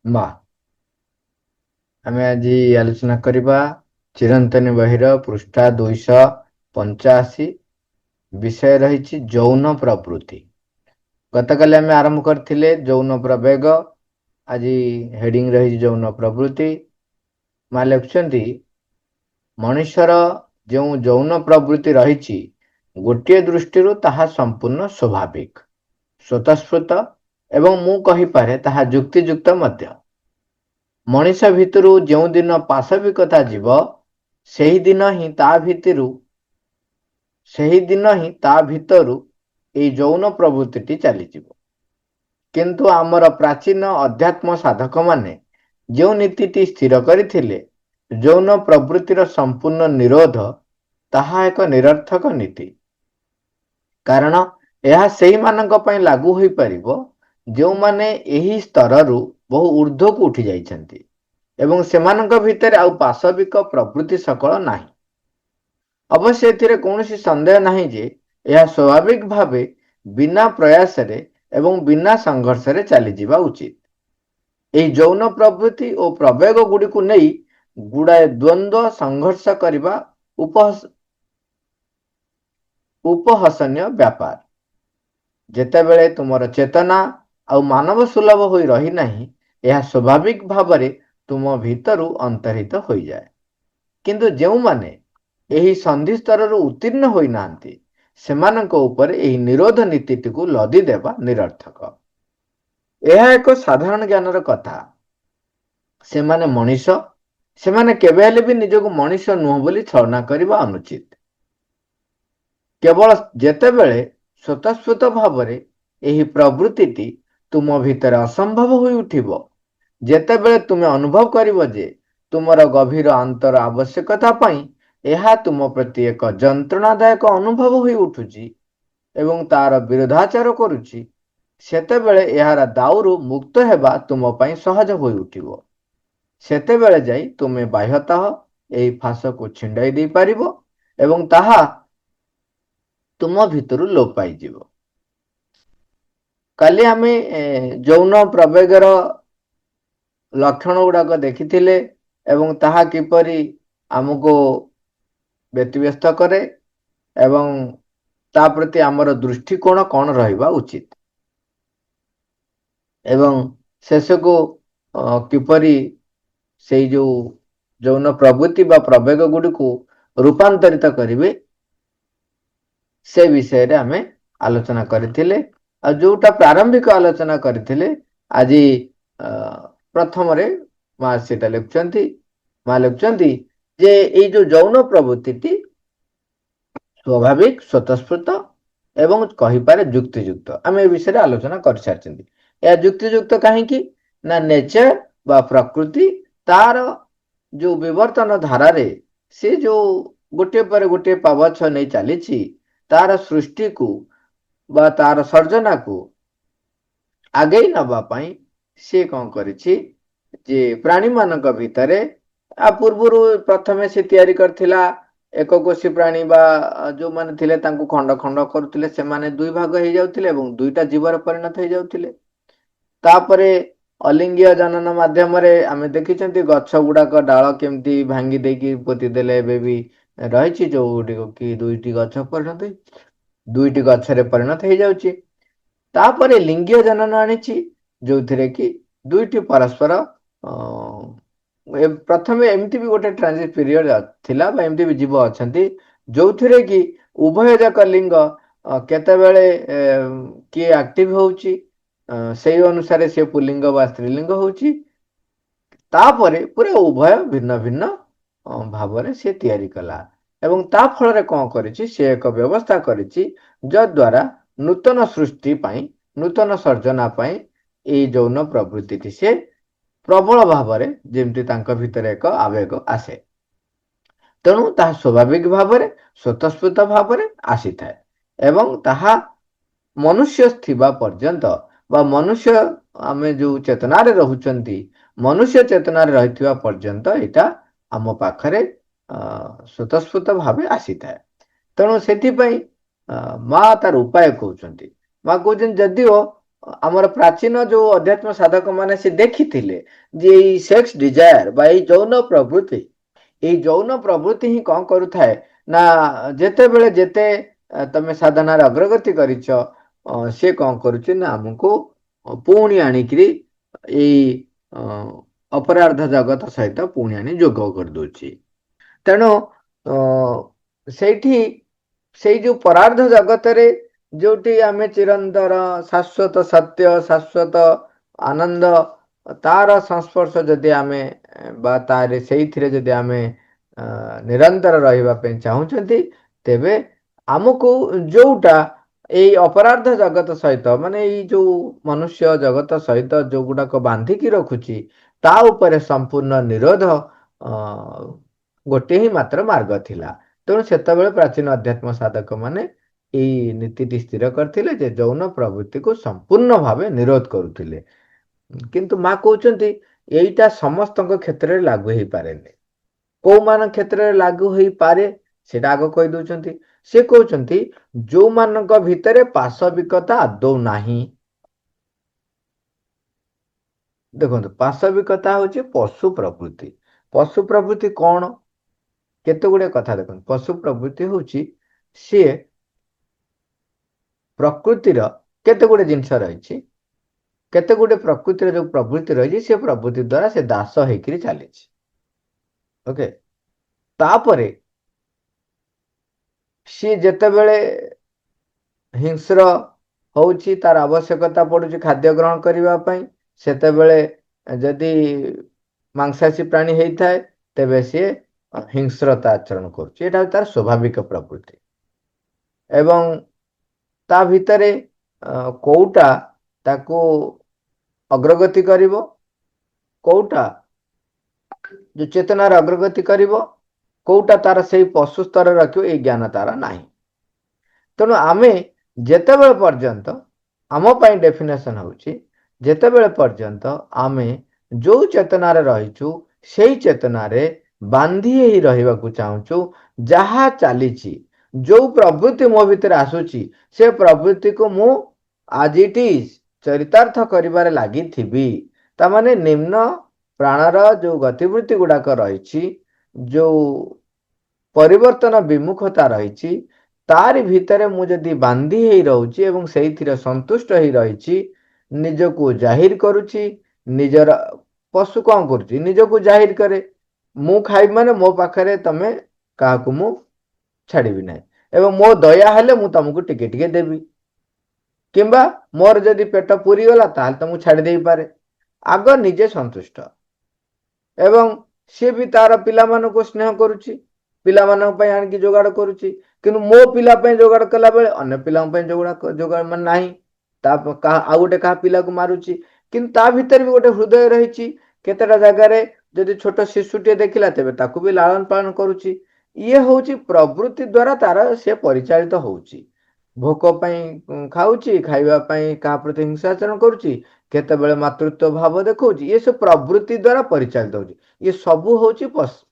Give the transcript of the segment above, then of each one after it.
ମା ଆମେ ଆଜି ଆଲୋଚନା କରିବା ଚିରନ୍ତନୀ ବହିର ପୃଷ୍ଠା 285 ବିଷୟ ରହିଛି ଯୌନ ପ୍ରବୃତ୍ତି। ଗତକାଲି ଆମେ ଆରମ୍ଭ କରିଥିଲେ ଯୌନ ପ୍ରବେଗ, ଆଜି ହେଡିଂ ରହିଛି ଯୌନ ପ୍ରବୃତ୍ତି। ମା ଲେଖୁଛନ୍ତି ମଣିଷର ଯେଉଁ ଯୌନ ପ୍ରବୃତ୍ତି ରହିଛି ଗୋଟିଏ ଦୃଷ୍ଟିରୁ ତାହା ସମ୍ପୂର୍ଣ୍ଣ ସ୍ୱାଭାବିକ, ସ୍ୱତଃସ୍ଫୂର୍ତ୍ତ ଏବଂ ମୁଁ କହିପାରେ ତାହା ଯୁକ୍ତିଯୁକ୍ତ ମଧ୍ୟ। ମଣିଷ ଭିତରୁ ଯେଉଁ ଦିନ ପାଶବିକତା ଯିବ ସେହିଦିନ ହିଁ ତା ଭିତରୁ ଏହି ଯୌନ ପ୍ରବୃତ୍ତିଟି ଚାଲିଯିବ। କିନ୍ତୁ ଆମର ପ୍ରାଚୀନ ଅଧ୍ୟାତ୍ମ ସାଧକମାନେ ଯେଉଁ ନୀତିଟି ସ୍ଥିର କରିଥିଲେ, ଯୌନ ପ୍ରବୃତ୍ତିର ସମ୍ପୂର୍ଣ୍ଣ ନିରୋଧ, ତାହା ଏକ ନିରର୍ଥକ ନୀତି। କାରଣ ଏହା ସେହିମାନଙ୍କ ପାଇଁ ଲାଗୁ ହୋଇପାରିବ ଯେଉଁମାନେ ଏହି ସ୍ତରରୁ ବହୁ ଊର୍ଦ୍ଧ୍ୱକୁ ଉଠି ଯାଇଛନ୍ତି ଏବଂ ସେମାନଙ୍କ ଭିତରେ ଆଉ ପାଶବିକ ପ୍ରବୃତ୍ତି ସକଳ ନାହିଁ। ଅବଶ୍ୟ ଏଥିରେ କୌଣସି ସନ୍ଦେହ ନାହିଁ ଯେ ଏହା ସ୍ୱାଭାବିକ ଭାବେ ବିନା ପ୍ରୟାସରେ ଏବଂ ବିନା ସଂଘର୍ଷରେ ଚାଲିଯିବା ଉଚିତ। ଏହି ଯୌନ ପ୍ରବୃତ୍ତି ଓ ପ୍ରବେଗ ଗୁଡ଼ିକୁ ନେଇ ଗୁଡ଼ାଏ ଦ୍ୱନ୍ଦ୍ୱ ସଂଘର୍ଷ କରିବା ଉପହସନୀୟ ବ୍ୟାପାର। ଯେତେବେଳେ ତୁମର ଚେତନା ଆଉ ମାନବ ସୁଲଭ ହୋଇ ରହିନାହିଁ, ଏହା ସ୍ୱାଭାବିକ ଭାବରେ ତୁମ ଭିତରୁ ଅନ୍ତର୍ହିତ ହୋଇଯାଏ। କିନ୍ତୁ ଯେଉଁମାନେ ଏହି ସନ୍ଧି ସ୍ତରରୁ ଉତ୍ତୀର୍ଣ୍ଣ ହୋଇନାହାନ୍ତି, ସେମାନଙ୍କ ଉପରେ ଏହି ନିରୋଧ ନୀତିଟିକୁ ଲଦି ଦେବା ନିରର୍ଥକ। ଏହା ଏକ ସାଧାରଣ ଜ୍ଞାନର କଥା। ସେମାନେ ମଣିଷ, ସେମାନେ କେବେ ହେଲେ ବି ନିଜକୁ ମଣିଷ ନୁହଁ ବୋଲି ଛଳନା କରିବା ଅନୁଚିତ। କେବଳ ଯେତେବେଳେ ସ୍ୱତଃସ୍ଫୂର୍ତ୍ତ ଭାବରେ ଏହି ପ୍ରବୃତ୍ତିଟି ତୁମ ଭିତରେ ଅସମ୍ଭବ ହୋଇ ଉଠିବ, ଯେତେବେଳେ ତୁମେ ଅନୁଭବ କରିବ ଯେ ତୁମର ଗଭୀର ଅନ୍ତର ଆବଶ୍ୟକତା ପାଇଁ ଏହା ତୁମ ପ୍ରତି ଏକ ଯନ୍ତ୍ରଣାଦାୟକ ଅନୁଭବ ହୋଇ ଉଠୁଛି ଏବଂ ତାର ବିରୋଧାଚାର କରୁଛି, ସେତେବେଳେ ଏହାର ଦାଉରୁ ମୁକ୍ତ ହେବା ତୁମ ପାଇଁ ସହଜ ହୋଇ ଉଠିବ। ସେତେବେଳେ ଯାଇ ତୁମେ ବାହ୍ୟତଃ ଏହି ଫାଶକୁ ଛିଣ୍ଡାଇ ଦେଇପାରିବ ଏବଂ ତାହା ତୁମ ଭିତରୁ ଲୋପ ପାଇଯିବ। କାଲି ଆମେ ଯୌନ ପ୍ରବେଗର ଲକ୍ଷଣ ଗୁଡ଼ାକ ଦେଖିଥିଲେ ଏବଂ ତାହା କିପରି ଆମକୁ ବ୍ୟତିବ୍ୟସ୍ତ କରେ ଏବଂ ତା ପ୍ରତି ଆମର ଦୃଷ୍ଟିକୋଣ କ'ଣ ରହିବା ଉଚିତ ଏବଂ ଶେଷକୁ କିପରି ସେଇ ଯେଉଁ ଯୌନ ପ୍ରବୃତ୍ତି ବା ପ୍ରବେଗ ଗୁଡ଼ିକୁ ରୂପାନ୍ତରିତ କରିବେ, ସେ ବିଷୟରେ ଆମେ ଆଲୋଚନା କରିଥିଲେ। ଆଉ ଯୋଉଟା ପ୍ରାରମ୍ଭିକ ଆଲୋଚନା କରିଥିଲେ, ଆଜି ପ୍ରଥମରେ ମା ସେଟା ଲେଖୁଛନ୍ତି ଯେ ଏଇ ଯୋଉ ଯୌନ ପ୍ରବୃତ୍ତିଟି ସ୍ୱାଭାବିକ, ସ୍ୱତଃସ୍ଫୂର୍ତ୍ତ ଏବଂ କହିପାରେ ଯୁକ୍ତିଯୁକ୍ତ। ଆମେ ଏ ବିଷୟରେ ଆଲୋଚନା କରିସାରିଛନ୍ତି। ଏହା ଯୁକ୍ତିଯୁକ୍ତ କାହିଁକି ନା ନେଚର ବା ପ୍ରକୃତି ତାର ଯୋଉ ବିବର୍ତ୍ତନ ଧାରାରେ ସେ ଯୋଉ ଗୋଟିଏ ପରେ ଗୋଟିଏ ପାବଚ୍ଛ ନେଇ ଚାଲିଛି, ତାର ସୃଷ୍ଟିକୁ ବା ତାର ସର୍ଜନାକୁ ଆଗେଇ ନବା ପାଇଁ ସେ କ'ଣ କରିଛି ଯେ ପ୍ରାଣୀମାନଙ୍କ ଭିତରେ ପୂର୍ବରୁ ପ୍ରଥମେ ସେ ତିଆରି କରିଥିଲା ଏକକୋଷୀ ପ୍ରାଣୀ ବା ଯୋଉମାନେ ଥିଲେ ତାଙ୍କୁ ଖଣ୍ଡ ଖଣ୍ଡ କରୁଥିଲେ, ସେମାନେ ଦୁଇ ଭାଗ ହେଇଯାଉଥିଲେ ଏବଂ ଦୁଇଟା ଜୀବରେ ପରିଣତ ହେଇଯାଉଥିଲେ। ତାପରେ ଅଲିଙ୍ଗୀୟ ଜନନ ମାଧ୍ୟମରେ ଆମେ ଦେଖିଛନ୍ତି ଗଛ ଗୁଡାକ ଡାଳ କେମିତି ଭାଙ୍ଗି ଦେଇକି ପୋତି ଦେଲେ ଏବେ ବି ରହିଛି, ଯୋଉଗୁଡ଼ିକ କି ଦୁଇଟି ଗଛରେ ପରିଣତ ହେଇଯାଉଛି। ତାପରେ ଲିଙ୍ଗୀୟ ଜନନ ଆଣିଛି, ଯୋଉଥିରେ କି ଦୁଇଟି ପରସ୍ପର ପ୍ରଥମେ ଏମିତି ବି ଗୋଟେ ଟ୍ରାନଜିଟ ପିରିୟଡ ଥିଲା ବା ଏମିତି ବି ଜୀବ ଅଛନ୍ତି ଯୋଉଥିରେ କି ଉଭୟ ଯାକ ଲିଙ୍ଗ କେତେବେଳେ କିଏ ଆକ୍ଟିଭ ହଉଛି, ସେଇ ଅନୁସାରେ ସେ ପୁଲ୍ଲିଙ୍ଗ ବା ସ୍ତ୍ରୀଲିଙ୍ଗ ହଉଛି। ତାପରେ ପୁରା ଉଭୟ ଭିନ୍ନ ଭିନ୍ନ ଭାବରେ ସେ ତିଆରି କଲା ଏବଂ ତା ଫଳରେ କ'ଣ କରିଛି, ସେ ଏକ ବ୍ୟବସ୍ଥା କରିଛି ଯଦ୍ୱାରା ନୂତନ ସୃଷ୍ଟି ପାଇଁ, ନୂତନ ସର୍ଜନା ପାଇଁ ଏଇ ଯୌନ ପ୍ରବୃତ୍ତିଟି ସେ ପ୍ରବଳ ଭାବରେ ଯେମିତି ତାଙ୍କ ଭିତରେ ଏକ ଆବେଗ ଆସେ। ତେଣୁ ତାହା ସ୍ୱାଭାବିକ ଭାବରେ ସ୍ୱତଃସ୍ଫୂର୍ତ୍ତ ଭାବରେ ଆସିଥାଏ ଏବଂ ତାହା ମନୁଷ୍ୟ ଥିବା ପର୍ଯ୍ୟନ୍ତ ବା ମନୁଷ୍ୟ ଆମେ ଯୋଉ ଚେତନାରେ ରହୁଛନ୍ତି, ମନୁଷ୍ୟ ଚେତନାରେ ରହିଥିବା ପର୍ଯ୍ୟନ୍ତ ଏଇଟା ଆମ ପାଖରେ ସ୍ୱତଃସ୍ଫୂର୍ତ୍ତ ଭାବେ ଆସିଥାଏ। ତେଣୁ ସେଥିପାଇଁ ମା ତାର ଉପାୟ କହୁଛନ୍ତି। ମା କହୁଛନ୍ତି ଯଦିଓ ଆମର ପ୍ରାଚୀନ ଯୋଉ ଅଧ୍ୟାତ୍ମ ସାଧକ ମାନେ ସେ ଦେଖିଥିଲେ ଯେ ଏଇ ସେକ୍ସ ଡିଜାୟାର ବା ଏଇ ଯୌନ ପ୍ରବୃତ୍ତି, ଏଇ ଯୌନ ପ୍ରବୃତ୍ତି ହିଁ କଣ କରୁଥାଏ ନା ଯେତେବେଳେ ଯେତେ ତମେ ସାଧନାରେ ଅଗ୍ରଗତି କରିଛ, ସେ କଣ କରୁଛି ନା ଆମକୁ ପୁଣି ଆଣିକିରି ଏଇ ଅପରାଧ ଜଗତ ସହିତ ପୁଣି ଆଣି ଯୋଗ କରିଦଉଛି। ତେଣୁ ସେଇଠି ସେଇ ଯୋଉ ପରାର୍ଧ ଜଗତରେ ଯୋଉଠି ଆମେ ଚିରନ୍ତର ଶାଶ୍ୱତ ସତ୍ୟ, ଶାଶ୍ୱତ ଆନନ୍ଦ, ତାର ସଂସ୍ପର୍ଶ ଯଦି ଆମେ ବା ତାର ସେଇଥିରେ ଯଦି ଆମେ ନିରନ୍ତର ରହିବା ପାଇଁ ଚାହୁଁଛନ୍ତି, ତେବେ ଆମକୁ ଯୋଉଟା ଏଇ ଅପରାର୍ଧ ଜଗତ ସହିତ ମାନେ ଏଇ ଯୋଉ ମନୁଷ୍ୟ ଜଗତ ସହିତ ଯୋଉଗୁଡାକ ବାନ୍ଧିକି ରଖୁଛି, ତା ଉପରେ ସମ୍ପୂର୍ଣ୍ଣ ନିରୋଧ ଗୋଟିଏ ହିଁ ମାତ୍ର ମାର୍ଗ ଥିଲା। ତେଣୁ ସେତେବେଳେ ପ୍ରାଚୀନ ଅଧ୍ୟାତ୍ମ ସାଧକ ମାନେ ଏଇ ନୀତିଟି ସ୍ଥିର କରିଥିଲେ ଯେ ଯୌନ ପ୍ରବୃତ୍ତିକୁ ସମ୍ପୂର୍ଣ୍ଣ ଭାବେ ନିରୋଧ କରୁଥିଲେ। କିନ୍ତୁ ମା କହୁଛନ୍ତି ଏଇଟା ସମସ୍ତଙ୍କ କ୍ଷେତ୍ରରେ ଲାଗୁ ହେଇପାରେନି। କୋଉମାନଙ୍କ କ୍ଷେତ୍ରରେ ଲାଗୁ ହେଇପାରେ ସେଟା ଆଗ କହିଦଉଛନ୍ତି। ସେ କହୁଛନ୍ତି ଯୋଉମାନଙ୍କ ଭିତରେ ପାଶବିକତା ଆଦୌ ନାହିଁ। ଦେଖନ୍ତୁ, ପାଶବିକତା ହଉଛି ପଶୁ ପ୍ରବୃତ୍ତି। ପଶୁ ପ୍ରବୃତ୍ତି କଣ? କେତେ ଗୁଡେ କଥା ଦେଖନ୍ତୁ। ପଶୁ ପ୍ରବୃତ୍ତି ହଉଛି ସିଏ ପ୍ରକୃତିର କେତେ ଗୁଡେ ଜିନିଷ ରହିଛି, କେତେ ଗୁଡେ ପ୍ରକୃତିର ଯୋଉ ପ୍ରବୃତ୍ତି ରହିଛି, ସେ ପ୍ରବୃତ୍ତି ଦ୍ଵାରା ସେ ଦାସ ହେଇକିରି ଚାଲିଛି। ଓକେ, ତାପରେ ସିଏ ଯେତେବେଳେ ହିଂସ୍ର ହଉଛି, ତାର ଆବଶ୍ୟକତା ପଡୁଛି ଖାଦ୍ୟ ଗ୍ରହଣ କରିବା ପାଇଁ, ସେତେବେଳେ ଯଦି ମାଂସାଶୀ ପ୍ରାଣୀ ହେଇଥାଏ, ତେବେ ସିଏ ହିଂସ୍ରତା ଆଚରଣ କରୁଛି। ଏଇଟା ତାର ସ୍ୱାଭାବିକ ପ୍ରକୃତି। ଏବଂ ତା ଭିତରେ କୋଉଟା ତାକୁ ଅଗ୍ରଗତି କରିବ, କୋଉଟା ଯୋଉ ଚେତନାର ଅଗ୍ରଗତି କରିବ, କୋଉଟା ତାର ସେଇ ପଶୁ ସ୍ତରରେ ରଖିବ, ଏଇ ଜ୍ଞାନ ତାର ନାହିଁ। ତେଣୁ ଆମେ ଯେତେବେଳେ ପର୍ଯ୍ୟନ୍ତ, ଆମ ପାଇଁ ଡେଫିନେସନ ହଉଛି, ଯେତେବେଳେ ପର୍ଯ୍ୟନ୍ତ ଆମେ ଯୋଉ ଚେତନାରେ ରହିଛୁ, ସେଇ ଚେତନାରେ ବାନ୍ଧି ହେଇ ରହିବାକୁ ଚାହୁଁଛୁ, ଯାହା ଚାଲିଛି, ଯୋଉ ପ୍ରବୃତ୍ତି ମୋ ଭିତରେ ଆସୁଛି, ସେ ପ୍ରବୃତ୍ତିକୁ ମୁଁ ଆଜ ଇଟ୍ ଇଜ ଚରିତାର୍ଥ କରିବାରେ ଲାଗିଥିବି। ତାମାନେ ନିମ୍ନ ପ୍ରାଣର ଯୋଉ ଗତିବୃତ୍ତି ଗୁଡାକ ରହିଛି, ଯୋଉ ପରିବର୍ତ୍ତନ ବିମୁଖତା ରହିଛି, ତାରି ଭିତରେ ମୁଁ ଯଦି ବାନ୍ଧି ହେଇ ରହୁଛି ଏବଂ ସେଇଥିରେ ସନ୍ତୁଷ୍ଟ ହେଇ ରହିଛି, ନିଜକୁ ଜାହିର କରୁଛି, ନିଜର ପଶୁ କଣ କରୁଛି, ନିଜକୁ ଜାହିର କରେ। ମୁଁ ଖାଇବି ମାନେ ମୋ ପାଖରେ ତମେ କାହାକୁ ମୁଁ ଛାଡିବି ନାହିଁ, ଏବଂ ମୋ ଦୟା ହେଲେ ମୁଁ ତମକୁ ଟିକେ ଟିକେ ଦେବି, କିମ୍ବା ମୋର ଯଦି ପେଟ ପୁରିଗଲା ତାହେଲେ ତ ମୁଁ ଛାଡି ଦେଇପାରେ। ଆଗ ନିଜେ ସନ୍ତୁଷ୍ଟ, ଏବଂ ସିଏ ବି ତାର ପିଲାମାନଙ୍କୁ ସ୍ନେହ କରୁଛି, ପିଲାମାନଙ୍କ ପାଇଁ ଆଣିକି ଯୋଗାଡ଼ କରୁଛି। କିନ୍ତୁ ମୋ ପିଲା ପାଇଁ ଯୋଗାଡ଼ କଲା ବେଳେ ଅନ୍ୟ ପିଲାଙ୍କ ପାଇଁ ଯୋଗାଡ଼ ମାନେ ନାହିଁ, ଆଉ ଗୋଟେ କାହା ପିଲାକୁ ମାରୁଛି। କିନ୍ତୁ ତା ଭିତରେ ବି ଗୋଟେ ହୃଦୟ ରହିଛି। କେତେଟା ଜାଗାରେ ଯଦି ଛୋଟ ଶିଶୁଟିଏ ଦେଖିଲା, ତେବେ ତାକୁ ବି ଲାଳନ ପାଳନ କରୁଛି। ଇଏ ହଉଛି ପ୍ରବୃତ୍ତି ଦ୍ଵାରା ତାର ସେ ପରିଚାଳିତ ହଉଛି। ଭୋକ ପାଇଁ ଖାଉଛି, ଖାଇବା ପାଇଁ କାହା ପ୍ରତି ହିଂସାଚରଣ କରୁଛି, କେତେବେଳେ ମାତୃତ୍ୱ ଭାବ ଦେଖଉଛି। ଇଏ ସବୁ ପ୍ରବୃତ୍ତି ଦ୍ଵାରା ପରିଚାଳିତ ହଉଛି। ଇଏ ସବୁ ହଉଛି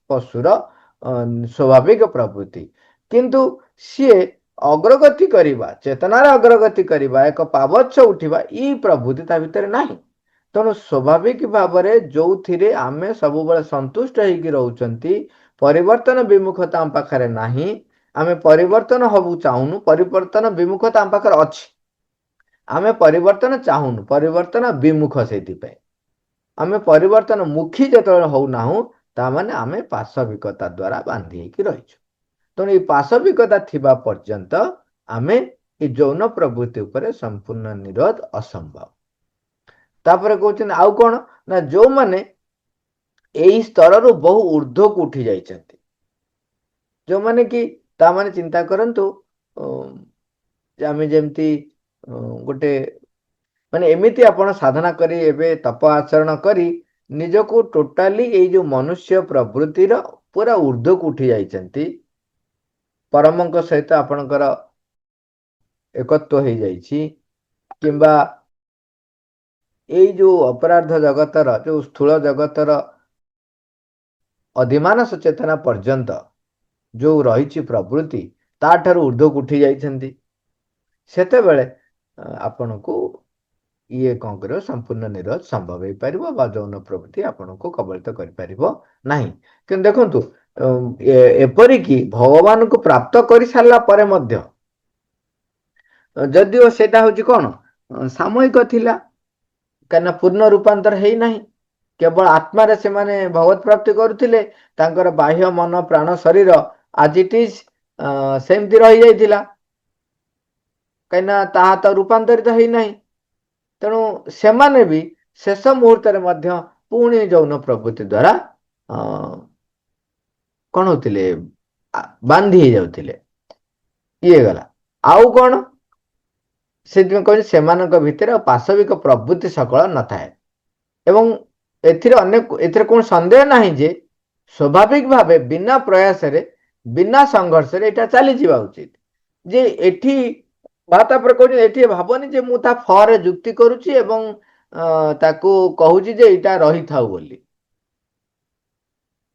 ପଶୁର ସ୍ୱାଭାବିକ ପ୍ରବୃତ୍ତି। କିନ୍ତୁ ସିଏ ଅଗ୍ରଗତି କରିବା, ଚେତନାର ଅଗ୍ରଗତି କରିବା, ଏକ ପାବଚ୍ଛ ଉଠିବା, ଏଇ ପ୍ରବୃତ୍ତି ତା ଭିତରେ ନାହିଁ। ତେଣୁ ସ୍ୱାଭାବିକ ଭାବରେ ଯୋଉଥିରେ ଆମେ ସବୁବେଳେ ସନ୍ତୁଷ୍ଟ ହେଇକି ରହୁଛନ୍ତି, ପରିବର୍ତ୍ତନ ବିମୁଖତା ଆମ ପାଖରେ ନାହିଁ, ଆମେ ପରିବର୍ତ୍ତନ ହବୁ ଚାହୁଁନୁ, ପରିବର୍ତ୍ତନ ବିମୁଖତା ଆମ ପାଖରେ ଅଛି, ଆମେ ପରିବର୍ତ୍ତନ ଚାହୁଁନୁ, ପରିବର୍ତ୍ତନ ବିମୁଖ। ସେଇଥିପାଇଁ ଆମେ ପରିବର୍ତ୍ତନ ମୁଖୀ ଯେତେବେଳେ ହଉନାହୁଁ, ତାମାନେ ଆମେ ପାଶବିକତା ଦ୍ଵାରା ବାନ୍ଧି ହେଇକି ରହିଛୁ। ତେଣୁ ଏଇ ପାଶବିକତା ଥିବା ପର୍ଯ୍ୟନ୍ତ ଆମେ ଏଇ ଯୌନ ପ୍ରବୃତ୍ତି ଉପରେ ସମ୍ପୂର୍ଣ୍ଣ ନିରୋଧ ଅସମ୍ଭବ। ତାପରେ କହୁଛନ୍ତି ଆଉ କଣ ନା, ଯୋଉମାନେ ଏଇ ସ୍ତରରୁ ବହୁ ଊର୍ଧ୍ୱକୁ ଉଠି ଯାଇଛନ୍ତି, ଯୋଉମାନେ କି ତାମାନେ ଚିନ୍ତା କରନ୍ତୁ, ଆମେ ଯେମିତି ଗୋଟେ ମାନେ ଏମିତି ଆପଣ ସାଧନା କରି, ଏବେ ତପ ଆଚରଣ କରି ନିଜକୁ ଟୋଟାଲି ଏଇ ଯୋଉ ମନୁଷ୍ୟ ପ୍ରବୃତ୍ତିର ପୁରା ଊର୍ଧ୍ୱକୁ ଉଠି ଯାଇଛନ୍ତି, ପରମଙ୍କ ସହିତ ଆପଣଙ୍କର ଏକତ୍ୱ ହେଇଯାଇଛି, କିମ୍ବା ଏଇ ଯୋଉ ଅପରାଧ ଜଗତର, ଯୋଉ ସ୍ଥୂଳ ଜଗତର ଅଧିମାନସ ଚେତନା ପର୍ଯ୍ୟନ୍ତ ଯୋଉ ରହିଛି ପ୍ରବୃତ୍ତି, ତାଠାରୁ ଊର୍ଧ୍ୱକୁ ଉଠି ଯାଇଛନ୍ତି, ସେତେବେଳେ ଆପଣଙ୍କୁ ଇଏ କଣ କରିବ ସମ୍ପୂର୍ଣ୍ଣ ନିରୋଧ ସମ୍ଭବ ହେଇପାରିବ ବା ଯୌନ ପ୍ରବୃତ୍ତି ଆପଣଙ୍କୁ କବଳିତ କରିପାରିବ ନାହିଁ। କିନ୍ତୁ ଦେଖନ୍ତୁ ଏପରିକି ଭଗବାନଙ୍କୁ ପ୍ରାପ୍ତ କରିସାରିଲା ପରେ ମଧ୍ୟ ଯଦିଓ ସେଇଟା ହଉଛି କଣ ସାମୟିକ ଥିଲା, କାହିଁକିନା ପୂର୍ଣ୍ଣ ରୂପାନ୍ତର ହେଇନାହିଁ। କେବଳ ଆତ୍ମାରେ ସେମାନେ ଭଗବତ ପ୍ରାପ୍ତି କରୁଥିଲେ, ତାଙ୍କର ବାହ୍ୟ ମନ ପ୍ରାଣ ଶରୀର ଆଜ ଇଟ୍ ଇଜ୍ ସେମିତି ରହିଯାଇଥିଲା, କାହିଁକିନା ତାହା ତ ରୂପାନ୍ତରିତ ହେଇନାହିଁ। ତେଣୁ ସେମାନେ ବି ଶେଷ ମୁହୂର୍ତ୍ତରେ ମଧ୍ୟ ପୁଣି ଯୌନ ପ୍ରବୃତ୍ତି ଦ୍ୱାରା କଣ ହଉଥିଲେ, ବାନ୍ଧି ହେଇଯାଉଥିଲେ। ଇଏ ଗଲା। ଆଉ କଣ, ସେଥିପାଇଁ କହିଲେ ସେମାନଙ୍କ ଭିତରେ ଆଉ ପାଶବିକ ପ୍ରବୃତ୍ତି ସକଳ ନଥାଏ। ଏବଂ ଏଥିରେ କୌଣସି ସନ୍ଦେହ ନାହିଁ ଯେ ସ୍ୱାଭାବିକ ଭାବେ ବିନା ପ୍ରୟାସରେ ବିନା ସଂଘର୍ଷରେ ଏଇଟା ଚାଲିଯିବା ଉଚିତ। ଯେ ଏଠି ତାପରେ କହୁଛି ଏଠି ଭାବନି ଯେ ମୁଁ ତା ଫରେ ଯୁକ୍ତି କରୁଛି ଏବଂ ତାକୁ କହୁଛି ଯେ ଏଇଟା ରହିଥାଉ ବୋଲି।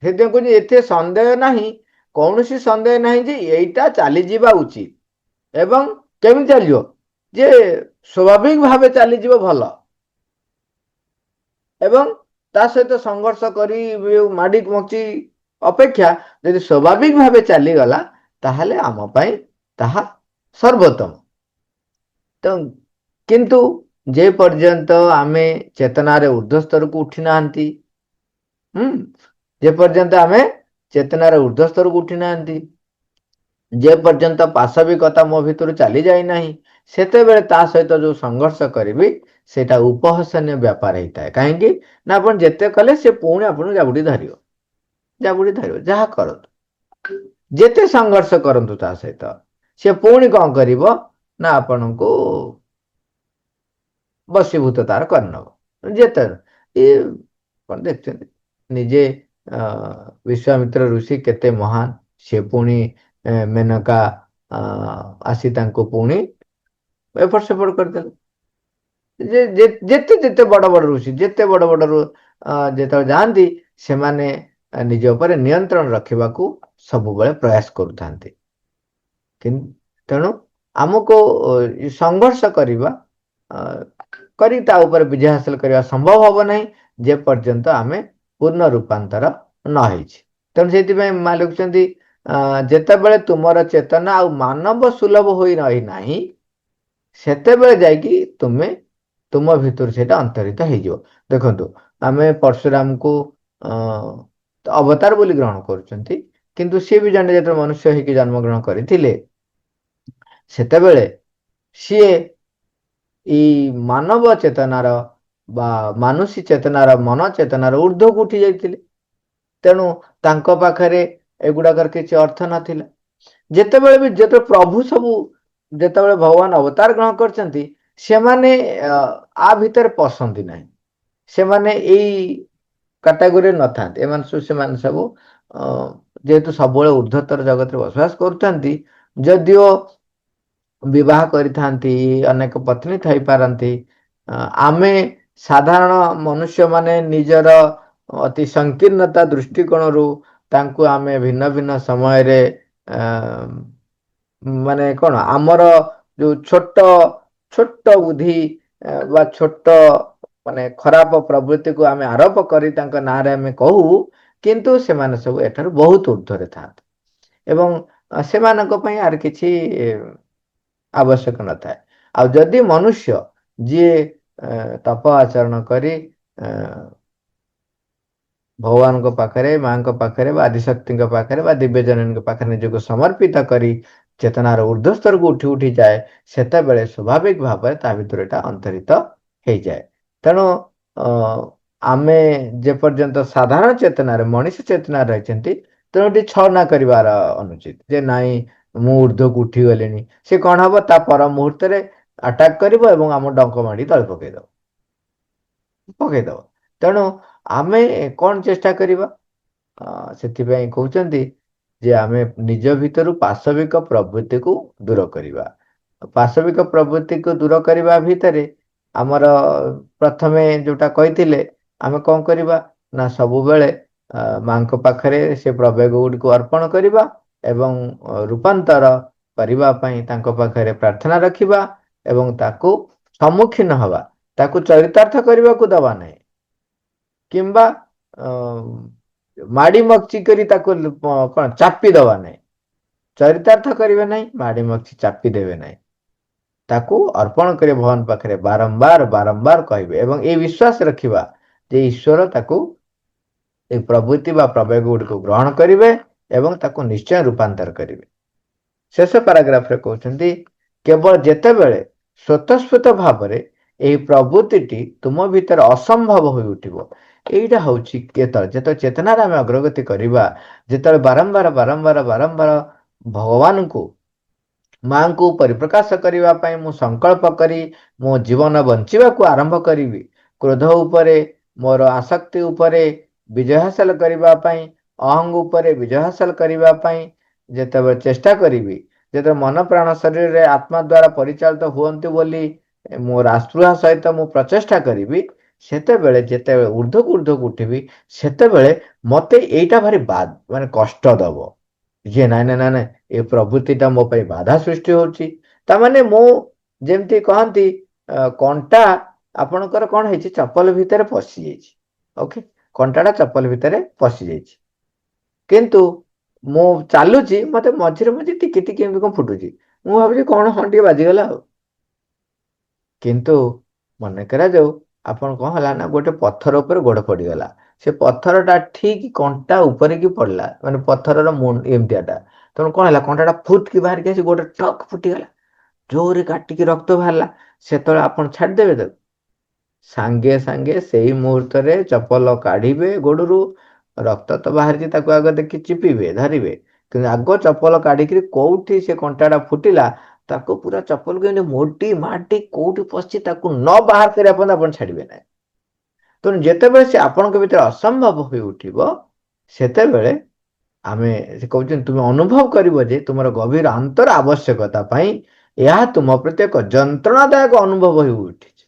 ସେଥିପାଇଁ କହୁଛି ଏଥିରେ ସନ୍ଦେହ ନାହିଁ, କୌଣସି ସନ୍ଦେହ ନାହିଁ ଯେ ଏଇଟା ଚାଲିଯିବା ଉଚିତ। ଏବଂ କେମିତି ଚାଲିଯିବ, ଯେ ସ୍ୱାଭାବିକ ଭାବେ ଚାଲିଯିବ ଭଲ, ଏବଂ ତା ସହିତ ସଂଘର୍ଷ କରି ମାଡି ବଞ୍ଚି ଅପେକ୍ଷା ଯଦି ସ୍ୱାଭାବିକ ଭାବେ ଚାଲିଗଲା ତାହେଲେ ଆମ ପାଇଁ ତାହା ସର୍ବୋତ୍ତମ। ତ କିନ୍ତୁ ଯେ ପର୍ଯ୍ୟନ୍ତ ଆମେ ଚେତନାରେ ଉର୍ଦ୍ଧ୍ୱ ସ୍ତରକୁ ଉଠି ନାହାନ୍ତି, ଯେ ପର୍ଯ୍ୟନ୍ତ ଆମେ ଚେତନାର ଉର୍ଦ୍ଧ୍ୱ ସ୍ତରକୁ ଉଠି ନାହାନ୍ତି, ଯେ ପର୍ଯ୍ୟନ୍ତ ପାଶବିକତା ମୋ ଭିତରୁ ଚାଲି ଯାଇନାହିଁ, ସେତେବେଳେ ତା ସହିତ ଯୋଉ ସଂଘର୍ଷ କରିବି ସେଇଟା ଉପହସନୀୟ ବ୍ୟାପାର ହେଇଥାଏ। କାହିଁକି ନା ଆପଣ ଯେତେ କଲେ ସେ ପୁଣି ଆପଣଙ୍କୁ ଜାବୁଡି ଧରିବ, ଯାହା କରନ୍ତୁ, ଯେତେ ସଂଘର୍ଷ କରନ୍ତୁ ତା ସହିତ ସେ ପୁଣି କଣ କରିବ ନା ଆପଣଙ୍କୁ ବଶୀଭୂତ ତାର କରିନବ। ଯେତେ କଣ ଦେଖୁଛନ୍ତି ନିଜେ ବିଶ୍ୱାମିତ୍ର ଋଷି କେତେ ମହାନ, ସେ ପୁଣି ମେନକା ଆସି ତାଙ୍କୁ ପୁଣି ଏପଟ ସେପଟ କରିଦେଲେ। ଯେତେ ଯେତେ ବଡ ବଡ ଋଷି ଯେତେ ବଡ ବଡ ଯେତେବେଳେ ଯାଆନ୍ତି ସେମାନେ ନିଜ ଉପରେ ନିୟନ୍ତ୍ରଣ ରଖିବାକୁ ସବୁବେଳେ ପ୍ରୟାସ କରୁଥାନ୍ତି। ତେଣୁ ଆମକୁ ସଂଘର୍ଷ କରିବା କରି ତା ଉପରେ ବିଜୟ ହାସଲ କରିବା ସମ୍ଭବ ହବ ନାହିଁ ଯେ ପର୍ଯ୍ୟନ୍ତ ଆମେ ପୂର୍ଣ୍ଣ ରୂପାନ୍ତର ନ ହେଇଛି। ତେଣୁ ସେଇଥିପାଇଁ ମା ଲେଖୁଛନ୍ତି ଯେତେବେଳେ ତୁମର ଚେତନା ଆଉ ମାନବ ସୁଲଭ ହୋଇ ରହିନାହିଁ ସେତେବେଳେ ଯାଇକି ତୁମ ଭିତରୁ ସେଇଟା ଅନ୍ତରିତ ହେଇଯିବ। ଦେଖନ୍ତୁ ଆମେ ପରଶୁରାମକୁ ଅବତାର ବୋଲି ଗ୍ରହଣ କରୁଛନ୍ତି, କିନ୍ତୁ ସିଏ ବି ଜଣେ ଯେତେବେଳେ ମନୁଷ୍ୟ ହେଇକି ଜନ୍ମଗ୍ରହଣ କରିଥିଲେ ସେତେବେଳେ ସିଏ ଏଇ ମାନବ ଚେତନାର ବା ମାନୁଷୀ ଚେତନାର ମନ ଚେତନାର ଊର୍ଦ୍ଧ୍ୱକୁ ଉଠି ଯାଇଥିଲେ। ତେଣୁ ତାଙ୍କ ପାଖରେ ଏଗୁଡାକର କିଛି ଅର୍ଥ ନଥିଲା। ଯେତେବେଳେ ପ୍ରଭୁ ସବୁ ଯେତେବେଳେ ଭଗବାନ ଅବତାର ଗ୍ରହଣ କରିଛନ୍ତି ସେମାନେ ଆ ଭିତରେ ପଶନ୍ତି ନାହିଁ, ସେମାନେ ଏଇ କାଟାଗୋରୀରେ ନଥାନ୍ତି। ସେମାନେ ସବୁ ଯେହେତୁ ସବୁବେଳେ ଊର୍ଦ୍ଧ୍ୱତର ଜଗତରେ ବସବାସ କରୁଥାନ୍ତି, ଯଦିଓ ବିବାହ କରିଥାନ୍ତି, ଅନେକ ପତ୍ନୀ ଥାଇପାରନ୍ତି, ଆମେ ସାଧାରଣ ମନୁଷ୍ୟମାନେ ନିଜର ଅତି ସଂକୀର୍ଣ୍ଣତା ଦୃଷ୍ଟିକୋଣରୁ ତାଙ୍କୁ ଆମେ ଭିନ୍ନ ଭିନ୍ନ ସମୟରେ ମାନେ କଣ ଆମର ଯୋଉ ଛୋଟ ଛୋଟ ବୁଦ୍ଧି ବା ଛୋଟ ମାନେ ଖରାପ ପ୍ରବୃତ୍ତିକୁ ଆମେ ଆରୋପ କରି ତାଙ୍କ ନାଁରେ ଆମେ କହୁ, କିନ୍ତୁ ସେମାନେ ସବୁ ଏଠାରୁ ବହୁତ ଊର୍ଦ୍ଧ୍ୱରେ ଥାନ୍ତି ଏବଂ ସେମାନଙ୍କ ପାଇଁ ଆର କିଛି ଆବଶ୍ୟକ ନଥାଏ। ଆଉ ଯଦି ମନୁଷ୍ୟ ଯିଏ ତପ ଆଚରଣ କରି ଭଗବାନଙ୍କ ପାଖରେ, ମାଙ୍କ ପାଖରେ ବା ଆଦିଶକ୍ତିଙ୍କ ପାଖରେ ବା ଦିବ୍ୟଜନନୀଙ୍କ ପାଖରେ ନିଜକୁ ସମର୍ପିତ କରି ଚେତନାର ଊର୍ଦ୍ଧ୍ୱ ସ୍ତରକୁ ଉଠି ଉଠି ଯାଏ, ସେତେବେଳେ ସ୍ୱାଭାବିକ ଭାବରେ ତା ଭିତରେ ଏଟା ଅନ୍ତରିତ ହେଇଯାଏ। ତେଣୁ ଆମେ ଯେପର୍ଯ୍ୟନ୍ତ ସାଧାରଣ ଚେତନାରେ ମଣିଷ ଚେତନାରେ ରହିଛନ୍ତି, ତେଣୁ ଏଠି ଛଳନା କରିବାର ଅନୁଚିତ ଯେ ନାଇଁ ମୁଁ ଊର୍ଦ୍ଧ୍ୱକୁ ଉଠି ଗଲିଣି। ସେ କଣ ହବ, ତା ପର ମୁହୂର୍ତ୍ତରେ ଆଟାକ କରିବ ଏବଂ ଆମ ଡଙ୍କ ମାଡି ତଳେ ପକେଇଦବ। ତେଣୁ ଆମେ କଣ ଚେଷ୍ଟା କରିବା, ସେଥିପାଇଁ କହୁଛନ୍ତି ଯେ ଆମେ ନିଜ ଭିତରୁ ପାଶବିକ ପ୍ରବୃତ୍ତିକୁ ଦୂର କରିବା। ପାଶବିକ ପ୍ରବୃତ୍ତିକୁ ଦୂର କରିବା ଭିତରେ ଆମର ପ୍ରଥମେ ଯୋଉଟା କହିଥିଲେ, ଆମେ କଣ କରିବା ନା ସବୁବେଳେ ମାଙ୍କ ପାଖରେ ସେ ପ୍ରବେଗ ଗୁଡ଼ିକୁ ଅର୍ପଣ କରିବା ଏବଂ ରୂପାନ୍ତର କରିବା ପାଇଁ ତାଙ୍କ ପାଖରେ ପ୍ରାର୍ଥନା ରଖିବା ଏବଂ ତାକୁ ସମ୍ମୁଖୀନ ହବା। ତାକୁ ଚରିତାର୍ଥ କରିବାକୁ ଦବା ନାହିଁ, କିମ୍ବା ମାଡି ମକଚି କରି ତାକୁ କଣ ଚାପି ଦବା ନାହିଁ। ଚରିତାର୍ଥ କରିବେ ନାହିଁ, ମାଡି ମକଚି ଚାପି ଦେବେ ନାହିଁ। ତାକୁ ଅର୍ପଣ କରି ଭଗବାନ ପାଖରେ ବାରମ୍ବାର ବାରମ୍ବାର କହିବେ ଏବଂ ଏ ବିଶ୍ୱାସ ରଖିବା ଯେ ଈଶ୍ୱର ତାକୁ এই ପ୍ରବୃତ୍ତି ବା ପ୍ରବେଗ ଗୁଡ଼ିକୁ ଗ୍ରହଣ କରିବେ ଏବଂ ତାକୁ ନିଶ୍ଚୟ ରୂପାନ୍ତର କରିବେ। ଶେଷ ପାରାଗ୍ରାଫରେ କହୁଛନ୍ତି, କେବଳ ଯେତେବେଳେ ସ୍ୱତଃସ୍ଫୂର୍ତ୍ତ ଭାବରେ ଏହି ପ୍ରବୃତ୍ତିଟି ତୁମ ଭିତରେ ଅସମ୍ଭବ ହୋଇ ଉଠିବ, এইটা ହେଉଛି ଯେତେବେଳେ ଚେତନାରେ ଆମେ ଅଗ୍ରଗତି କରିବା, ଯେତେବେଳେ ବାରମ୍ବାର ବାରମ୍ବାର ବାରମ୍ବାର ଭଗବାନଙ୍କୁ ମାଙ୍କୁ ପରିପ୍ରକାଶ କରିବା ପାଇଁ ମୁଁ ସଂକଳ୍ପ କରି ମୋ ଜୀବନ ବଞ୍ଚିବାକୁ ଆରମ୍ଭ କରିବି, କ୍ରୋଧ ଉପରେ, ମୋର ଆସକ୍ତି ଉପରେ ବିଜୟ ହାସଲ କରିବା ପାଇଁ, ଅହଙ୍ଗ ଉପରେ ବିଜୟ ହାସଲ କରିବା ପାଇଁ ଯେତେବେଳେ ଚେଷ୍ଟା କରିବି, ଯେତେବେଳେ ମନ ପ୍ରାଣ ଶରୀରରେ ଆତ୍ମା ଦ୍ୱାରା ପରିଚାଳିତ ହୁଅନ୍ତି ବୋଲି ମୋର ଆସ୍ପୃହା ସହିତ ମୁଁ ପ୍ରଚେଷ୍ଟା କରିବି, ସେତେବେଳେ ଯେତେବେଳେ ଉର୍ଦ୍ଧ୍ୱକୁ ଉଠିବି, ସେତେବେଳେ ମତେ ଏଇଟା ଭାରି ମାନେ କଷ୍ଟ ଦବ ଯେ ନାଇଁ ନାଇଁ ନାଇଁ ନାଇଁ ଏ ପ୍ରବୃତ୍ତିଟା ମୋ ପାଇଁ ବାଧା ସୃଷ୍ଟି ହଉଛି। ତାମାନେ ମୁଁ ଯେମିତି କହନ୍ତି କଣ୍ଟା ଆପଣଙ୍କର କଣ ହେଇଛି, ଚପଲ ଭିତରେ ପଶି ଯାଇଛି। ଓକେ, କଣ୍ଟାଟା ଚପଲ ଭିତରେ ପଶି ଯାଇଛି, କିନ୍ତୁ ମୁଁ ଚାଲୁଛି, ମତେ ମଝିରେ ମଝିରେ ଟିକେ ଟିକେ ଏମିତି କଣ ଫୁଟୁଛି, ମୁଁ ଭାବୁଛି କଣ ହଁ ଟିକେ ବାଜିଗଲା ଆଉ। କିନ୍ତୁ ମନେ କରାଯାଉ ଆପଣ କଣ ହେଲା ନା ଗୋଟେ ପଥର ଉପରେ ଗୋଡ ପଡିଗଲା, ସେ ପଥରଟା ଠିକ କଣ୍ଟା ଉପରେ କି ପଡିଲା, ମାନେ ପଥରର ଏମିତିଆଟା, ତେଣୁ କଣ ହେଲା, କଣ୍ଟାଟା ଫୁଟକି ବାହାରିକି ଆସି ଗୋଟେ ଟକ୍ ଫୁଟିଗଲା, ଜୋରରେ କାଟିକି ରକ୍ତ ବାହାରିଲା। ସେତେବେଳେ ଆପଣ ଛାଡିଦେବେ ତାକୁ? ସାଙ୍ଗେ ସାଙ୍ଗେ ସେଇ ମୁହୂର୍ତ୍ତରେ ଚପଲ କାଢିବେ ଗୋଡରୁ, ରକ୍ତ ତ ବାହାରିଛି ତାକୁ ଆଗ ଦେଖି ଚିପିବେ ଧରିବେ, କିନ୍ତୁ ଆଗ ଚପଲ କାଢିକିରି କୋଉଠି ସେ କଣ୍ଟାଟା ଫୁଟିଲା ତାକୁ ପୁରା ଚପଲକୁ ଏମିତି ମୋଡି ମାଡି କୋଉଠି ପଶିଛି ତାକୁ ନ ବାହାର କରିବା ପର୍ଯ୍ୟନ୍ତ ଆପଣ ଛାଡିବେ ନାହିଁ। ତେଣୁ ଯେତେବେଳେ ସେ ଆପଣଙ୍କ ଭିତରେ ଅସମ୍ଭବ ହୋଇ ଉଠିବ, ସେତେବେଳେ ଆମେ କହୁଛନ୍ତି ତୁମେ ଅନୁଭବ କରିବ ଯେ ତୁମର ଗଭୀର ଅନ୍ତର ଆବଶ୍ୟକତା ପାଇଁ ଏହା ତୁମ ପ୍ରତି ଏକ ଯନ୍ତ୍ରଣାଦାୟକ ଅନୁଭବ ହୋଇ ଉଠିଛି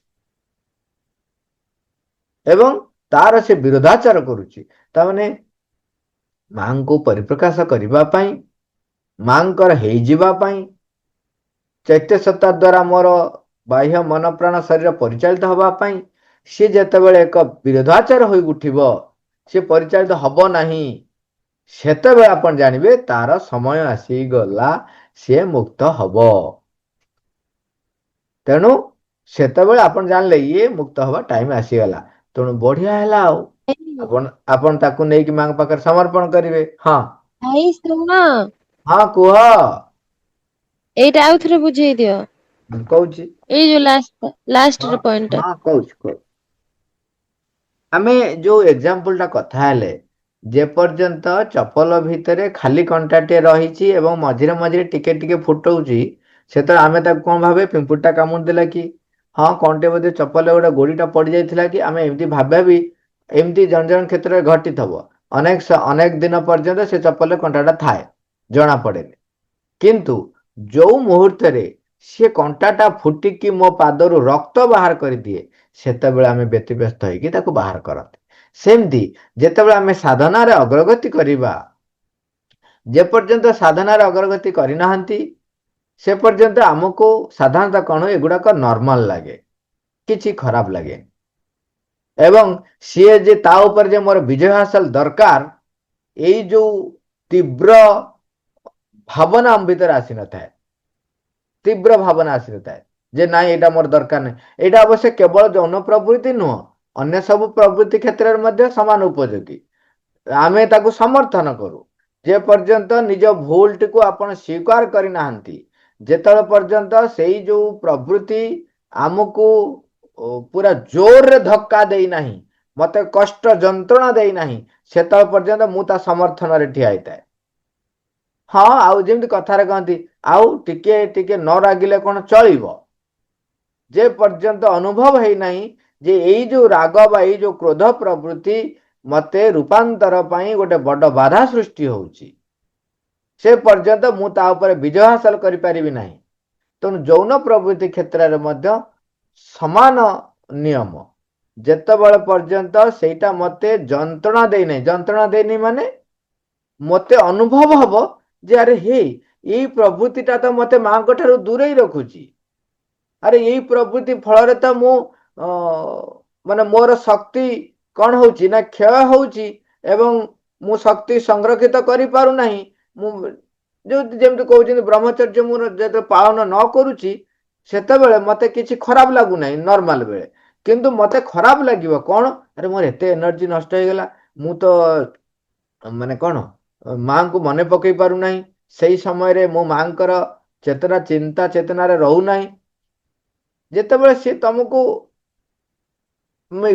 ଏବଂ ତାର ସେ ବିରୋଧାଚାର କରୁଛି। ତାମାନେ ମାଙ୍କୁ ପରିପ୍ରକାଶ କରିବା ପାଇଁ, ମାଙ୍କର ହେଇଯିବା ପାଇଁ, ଚୈତ୍ୟ ସତ୍ତା ଦ୍ୱାରା ମୋର ବାହ୍ୟ ମନ ପ୍ରାଣ ଶରୀର ପରିଚାଳିତ ହବା ପାଇଁ ସେ ଯେତେବେଳେ ଏକ ବିରୋଧାଚାର ହୋଇ ଉଠିବ, ସେ ପରିଚାଳିତ ହବ ନାହିଁ, ସେତେବେଳେ ଆପଣ ଜାଣିବେ ତାର ସମୟ ଆସିଗଲା, ସିଏ ମୁକ୍ତ ହବ। ତେଣୁ ସେତେବେଳେ ଆପଣ ଜାଣିଲେ ଇଏ ମୁକ୍ତ ହବା ଟାଇମ ଆସିଗଲା, ତେଣୁ ବଢିଆ ହେଲା ଆଉ ଆପଣ ତାକୁ ନେଇକି ମାଙ୍କ ପାଖରେ ସମର୍ପଣ କରିବେ। ହଁ ଭାଇ ଶୁଣ, ହଁ କୁହ। ଏଇଟା ଆଉ ଥରେ ବୁଝେଇ ଦିଅ, କହୁଛି, ଏଇ ଯୋଉ ଲାଷ୍ଟ ହଁ ପଏଣ୍ଟ ଟା। ହଁ କହୁଛି। ଆମେ ଯୋଉ ଏକ୍ସାମ୍ପଲ ଟା କଥା ହେଲେ, ଯେପର୍ଯ୍ୟନ୍ତ ଚପଲ ଭିତରେ ଖାଲି କଣ୍ଟାଟିଏ ରହିଛି ଏବଂ ମଝିରେ ମଝିରେ ଟିକେ ଟିକେ ଫୁଟଉଛି, ସେତେବେଳେ ଆମେ ତାକୁ କଣ ଭାବେ ପିମ୍ପୁଡିଟା କାମୁଡି ଦେଲା କି, ହଁ କଣ ଟେ ବୋଧେ ଚପଲରେ ଗୋଟେ ଗୋଡିଟା ପଡି ଯାଇଥିଲା କି, ଆମେ ଏମିତି ଭାବି ଏମିତି ଜଣ ଜଣ କ୍ଷେତ୍ରରେ ଘଟିଥିବ। ଅନେକ ଦିନ ପର୍ଯ୍ୟନ୍ତ ସେ ଚପଲରେ କଣ୍ଟାଟା ଥାଏ, ଜଣା ପଡେନି। କିନ୍ତୁ ଯୋଉ ମୁହୂର୍ତ୍ତରେ ସେ କଣ୍ଟାଟା ଫୁଟିକି ମୋ ପାଦରୁ ରକ୍ତ ବାହାର କରିଦିଏ, ସେତେବେଳେ ଆମେ ବ୍ୟତିବ୍ୟସ୍ତ ହେଇକି ତାକୁ ବାହାର କରନ୍ତି। ସେମିତି ଯେତେବେଳେ ଆମେ ସାଧନାରେ ଅଗ୍ରଗତି କରିବା, ଯେପର୍ଯ୍ୟନ୍ତ ସାଧନାରେ ଅଗ୍ରଗତି କରିନାହାନ୍ତି, ସେ ପର୍ଯ୍ୟନ୍ତ ଆମକୁ ସାଧାରଣତଃ କଣ ଏଗୁଡାକ ନର୍ମାଲ ଲାଗେ, କିଛି ଖରାପ ଲାଗେ, ଏବଂ ସିଏ ଯେ ତା ଉପରେ ଯେ ମୋର ବିଜୟ ହାସଲ ଦରକାର, ଏଇ ଯୋଉ ତୀବ୍ର ଭାବନା ଆମ ଭିତରେ ଆସିନଥାଏ, ତୀବ୍ର ଭାବନା ଆସିନଥାଏ ଯେ ନାଇଁ ଏଇଟା ମୋର ଦରକାର ନାହିଁ। ଏଇଟା ଅବଶ୍ୟ କେବଳ ଯୌନ ପ୍ରବୃତ୍ତି ନୁହଁ, ଅନ୍ୟ ସବୁ ପ୍ରବୃତ୍ତି କ୍ଷେତ୍ରରେ ମଧ୍ୟ ସମାନ ଉପଯୋଗୀ। ଆମେ ତାକୁ ସମର୍ଥନ କରୁ ଯେ ପର୍ଯ୍ୟନ୍ତ ନିଜ ଭୁଲଟିକୁ ଆପଣ ସ୍ୱୀକାର କରିନାହାନ୍ତି, ଯେତେବେଳେ ପର୍ଯ୍ୟନ୍ତ ସେଇ ଯୋଉ ପ୍ରବୃତ୍ତି ଆମକୁ ପୁରା ଜୋରରେ ଧକ୍କା ଦେଇନାହିଁ, ମତେ କଷ୍ଟ ଯନ୍ତ୍ରଣା ଦେଇନାହିଁ, ସେତେବେଳେ ପର୍ଯ୍ୟନ୍ତ ମୁଁ ତା ସମର୍ଥନରେ ଠିଆ ହେଇଥାଏ। ହଁ, ଆଉ ଯେମିତି କଥାରେ କହନ୍ତି, ଆଉ ଟିକେ ଟିକେ ନ ରାଗିଲେ କଣ ଚଳିବ, ଯେ ପର୍ଯ୍ୟନ୍ତ ଅନୁଭବ ହେଇନାହିଁ ଯେ ଏଇ ଯୋଉ ରାଗ ବା ଏଇ ଯୋଉ କ୍ରୋଧ ପ୍ରବୃତ୍ତି ମତେ ରୂପାନ୍ତର ପାଇଁ ଗୋଟେ ବଡ ବାଧା ସୃଷ୍ଟି ହଉଛି, ସେ ପର୍ଯ୍ୟନ୍ତ ମୁଁ ତା ଉପରେ ବିଜୟ ହାସଲ କରିପାରିବି ନାହିଁ। ତେଣୁ ଯୌନ ପ୍ରବୃତ୍ତି କ୍ଷେତ୍ରରେ ମଧ୍ୟ ସମାନ ନିୟମ, ଯେତେବେଳେ ପର୍ଯ୍ୟନ୍ତ ସେଇଟା ମତେ ଯନ୍ତ୍ରଣା ଦେଇନାହିଁ, ଯନ୍ତ୍ରଣା ଦେଇନି ମାନେ ମତେ ଅନୁଭବ ହବ ଯେ ଆରେ ହେ ଏଇ ପ୍ରବୃତ୍ତିଟା ତ ମତେ ମାଙ୍କ ଠାରୁ ଦୂରେଇ ରଖୁଛି, ଆରେ ଏଇ ପ୍ରବୃତ୍ତି ଫଳରେ ତ ମୁଁ ମାନେ ମୋର ଶକ୍ତି କଣ ହଉଛି ନା କ୍ଷୟ ହଉଛି ଏବଂ ମୁଁ ଶକ୍ତି ସଂରକ୍ଷିତ କରିପାରୁନାହିଁ। ମୁଁ ଯୋଉ ଯେମିତି କହୁଛନ୍ତି ବ୍ରହ୍ମଚର୍ଯ୍ୟ ମୁଁ ଯେତେବେଳେ ପାଳନ ନ କରୁଛି ସେତେବେଳେ ମତେ କିଛି ଖରାପ ଲାଗୁନାହିଁ ନର୍ମାଲ ବେଳେ। କିନ୍ତୁ ମତେ ଖରାପ ଲାଗିବ କଣ ଆରେ ମୋର ଏତେ ଏନର୍ଜି ନଷ୍ଟ ହେଇଗଲା। ମୁଁ ତ ମାନେ କଣ ମାଙ୍କୁ ମନେ ପକେଇ ପାରୁନାହିଁ। ସେଇ ସମୟରେ ମୋ ମାଙ୍କର ଚେତନା ଚିନ୍ତା ଚେତନାରେ ରହୁନାହିଁ। ଯେତେବେଳେ ସିଏ ତମକୁ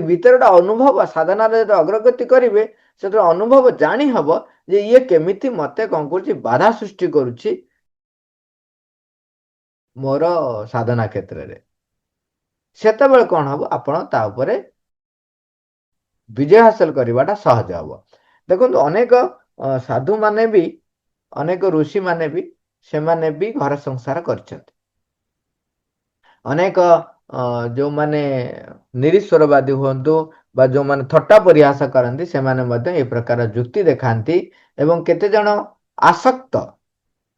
ଭିତରେ ଗୋଟେ ଅନୁଭବ ସାଧନାରେ ଯଦି ଅଗ୍ରଗତି କରିବେ ସେତେବେଳେ ଅନୁଭବ ଜାଣି ହବ ଯେ ଇଏ କେମିତି ମତେ କଣ କରୁଛି ବାଧା ସୃଷ୍ଟି କରୁଛି ମୋର ସାଧନା କ୍ଷେତ୍ରରେ। ସେତେବେଳେ କଣ ହବ ଆପଣ ତା ଉପରେ ବିଜୟ ହାସଲ କରିବାଟା ସହଜ ହବ। ଦେଖନ୍ତୁ ଅନେକ ସାଧୁ ମାନେ ବି ଅନେକ ଋଷି ମାନେ ବି ସେମାନେ ବି ଘର ସଂସାର କରିଛନ୍ତି। ଅନେକ ଯୋଉମାନେ ନିରୀଶ୍ୱରବାଦୀ ହୁଅନ୍ତୁ ବା ଯୋଉମାନେ ଥଟ୍ଟା ପରିହାସ କରନ୍ତି ସେମାନେ ମଧ୍ୟ ଏ ପ୍ରକାର ଯୁକ୍ତି ଦେଖାନ୍ତି ଏବଂ କେତେ ଜଣ ଆସକ୍ତ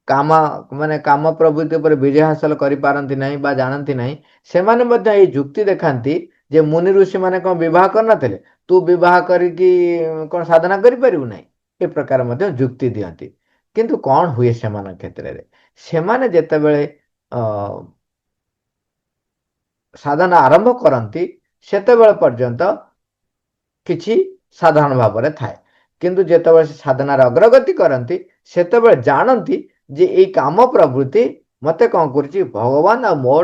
କାମ ମାନେ କାମ ପ୍ରବୃତ୍ତି ଉପରେ ବିଜୟ ହାସଲ କରିପାରନ୍ତି ନାହିଁ ବା ଜାଣନ୍ତି ନାହିଁ ସେମାନେ ମଧ୍ୟ ଏଇ ଯୁକ୍ତି ଦେଖାନ୍ତି ଯେ ମୁନି ଋଷି ମାନେ କଣ ବିବାହ କରିନଥିଲେ ତୁ ବିବାହ କରିକି କଣ ସାଧନା କରିପାରିବୁ ନାହିଁ ଏ ପ୍ରକାର ମଧ୍ୟ ଯୁକ୍ତି ଦିଅନ୍ତି। କିନ୍ତୁ କଣ ହୁଏ ସେମାନଙ୍କ କ୍ଷେତ୍ରରେ ସେମାନେ ଯେତେବେଳେ ଅ ସାଧନା ଆରମ୍ଭ କରନ୍ତି ସେତେବେଳେ ପର୍ଯ୍ୟନ୍ତ କିଛି ସାଧାରଣ ଭାବରେ ଥାଏ। କିନ୍ତୁ ଯେତେବେଳେ ସେ ସାଧନାର ଅଗ୍ରଗତି କରନ୍ତି ସେତେବେଳେ ଜାଣନ୍ତି ଯେ ଏଇ କାମ ପ୍ରବୃତ୍ତି ମତେ କଣ କରୁଛି ଭଗବାନ ଆଉ ମୋ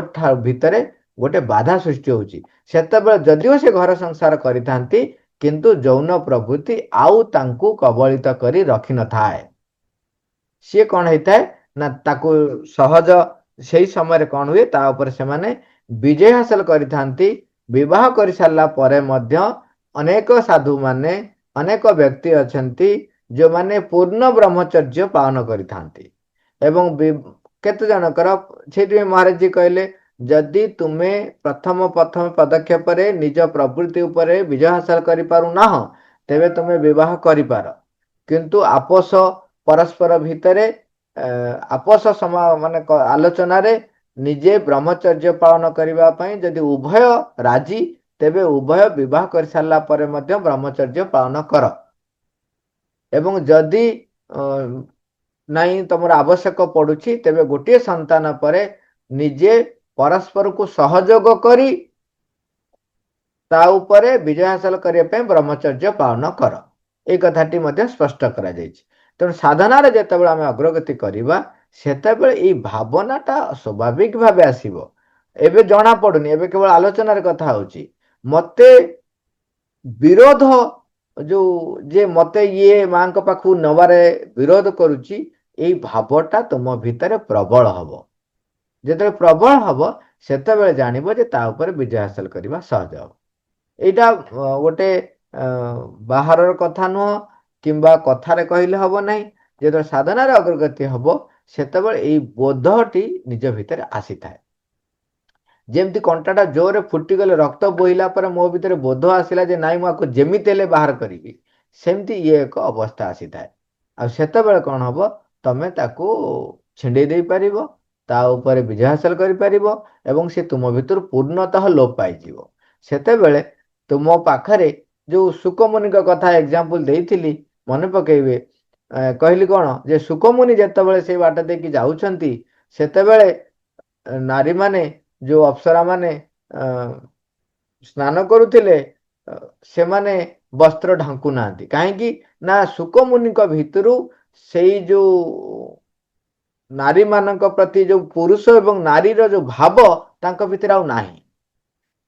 ଭିତରେ ଗୋଟେ ବାଧା ସୃଷ୍ଟି ହଉଛି। ସେତେବେଳେ ଯଦିଓ ସେ ଘର ସଂସାର କରିଥାନ୍ତି କିନ୍ତୁ ଯୌନ ପ୍ରଭୃତି ଆଉ ତାଙ୍କୁ କବଳିତ କରି ରଖିନଥାଏ। ସିଏ କଣ ହେଇଥାଏ ନା ତାକୁ ସହଜ ସେଇ ସମୟରେ କଣ ହୁଏ ତା ଉପରେ ସେମାନେ ବିଜୟ ହାସଲ କରିଥାନ୍ତି। ବିବାହ କରିସାରିଲା ପରେ ମଧ୍ୟ ଅନେକ ସାଧୁ ମାନେ ଅନେକ ବ୍ୟକ୍ତି ଅଛନ୍ତି ଯୋଉମାନେ ପୂର୍ଣ୍ଣ ବ୍ରହ୍ମଚର୍ଯ୍ୟ ପାଳନ କରିଥାନ୍ତି ଏବଂ କେତେ ଜଣଙ୍କର ସେଇଥିପାଇଁ ମହାରାଜ କହିଲେ ଯଦି ତୁମେ ପ୍ରଥମ ପଦକ୍ଷେପରେ ନିଜ ପ୍ରବୃତ୍ତି ଉପରେ ବିଜୟ ହାସଲ କରିପାରୁନାହ ତେବେ ତୁମେ ବିବାହ କରିପାର କିନ୍ତୁ ଆପୋଷ ପରସ୍ପର ଭିତରେ ଆପୋଷ ମାନେ ଆଲୋଚନାରେ ନିଜେ ବ୍ରହ୍ମଚର୍ଯ୍ୟ ପାଳନ କରିବା ପାଇଁ ଯଦି ଉଭୟ ରାଜି ତେବେ ଉଭୟ ବିବାହ କରିସାରିଲା ପରେ ମଧ୍ୟ ବ୍ରହ୍ମଚର୍ଯ୍ୟ ପାଳନ କର। ଏବଂ ଯଦି ନାଇଁ ତମର ଆବଶ୍ୟକ ପଡୁଛି ତେବେ ଗୋଟିଏ ସନ୍ତାନ ପରେ ନିଜେ ପରସ୍ପରକୁ ସହଯୋଗ କରି ତା ଉପରେ ବିଜୟ ହାସଲ କରିବା ପାଇଁ ବ୍ରହ୍ମଚର୍ଯ୍ୟ ପାଳନ କର। ଏଇ କଥାଟି ମଧ୍ୟ ସ୍ପଷ୍ଟ କରାଯାଇଛି। ତେଣୁ ସାଧନାରେ ଯେତେବେଳେ ଆମେ ଅଗ୍ରଗତି କରିବା ସେତେବେଳେ ଏଇ ଭାବନାଟା ସ୍ୱାଭାବିକ ଭାବେ ଆସିବ। ଏବେ ଜଣା ପଡୁନି ଏବେ କେବଳ ଆଲୋଚନାର କଥା ହଉଛି ମତେ ବିରୋଧ ଯୋଉ ଯେ ମତେ ଇଏ ମାଙ୍କ ପାଖକୁ ନବାରେ ବିରୋଧ କରୁଛି ଏଇ ଭାବଟା ତୁମ ଭିତରେ ପ୍ରବଳ ହବ। ଯେତେବେଳେ ପ୍ରବଳ ହବ ସେତେବେଳେ ଜାଣିବ ଯେ ତା ଉପରେ ବିଜୟ ହାସଲ କରିବା ସହଜ ହବ। ଏଇଟା ଗୋଟେ ବାହାରର କଥା ନୁହଁ କିମ୍ବା କଥାରେ କହିଲେ ହବ ନାହିଁ। ଯେତେବେଳେ ସାଧନାରେ ଅଗ୍ରଗତି ହବ ସେତେବେଳେ ଏଇ ବୋଧଟି ନିଜ ଭିତରେ ଆସିଥାଏ। ଯେମିତି କଣ୍ଟାଟା ଜୋରରେ ଫୁଟିଗଲେ ରକ୍ତ ବୋହିଲା ପରେ ମୋ ଭିତରେ ବୋଧ ଆସିଲା ଯେ ନାଇଁ ମୁଁ ଆକୁ ଯେମିତି ହେଲେ ବାହାର କରିବି ସେମିତି ଇଏ ଏକ ଅବସ୍ଥା ଆସିଥାଏ। ଆଉ ସେତେବେଳେ କଣ ହବ ତମେ ତାକୁ ଛିଣ୍ଡେଇ ଦେଇପାରିବ ତା ଉପରେ ବିଜୟ ହାସଲ କରିପାରିବ ଏବଂ ସେ ତୁମ ଭିତରୁ ପୂର୍ଣ୍ଣତଃ ଲୋପ ପାଇଯିବ। ସେତେବେଳେ ତୁମ ପାଖରେ ଯୋଉ ସୁକମୁନିଙ୍କ କଥା ଏକ୍ଜାମ୍ପଲ ଦେଇଥିଲି ମନେ ପକେଇବେ କହିଲି କଣ ଯେ ସୁକମୁନି ଯେତେବେଳେ ସେଇ ବାଟ ଦେଇକି ଯାଉଛନ୍ତି ସେତେବେଳେ ନାରୀମାନେ ଯୋଉ ଅପ୍ସରା ମାନେ ସ୍ନାନ କରୁଥିଲେ ସେମାନେ ବସ୍ତ୍ର ଢାଙ୍କୁ ନାହାନ୍ତି କାହିଁକି ନା ସୁକମୁନିଙ୍କ ଭିତରୁ ସେଇ ଯୋଉ ନାରୀ ମାନଙ୍କ ପ୍ରତି ଯୋଉ ପୁରୁଷ ଏବଂ ନାରୀର ଯୋଉ ଭାବ ତାଙ୍କ ଭିତରେ ଆଉ ନାହିଁ।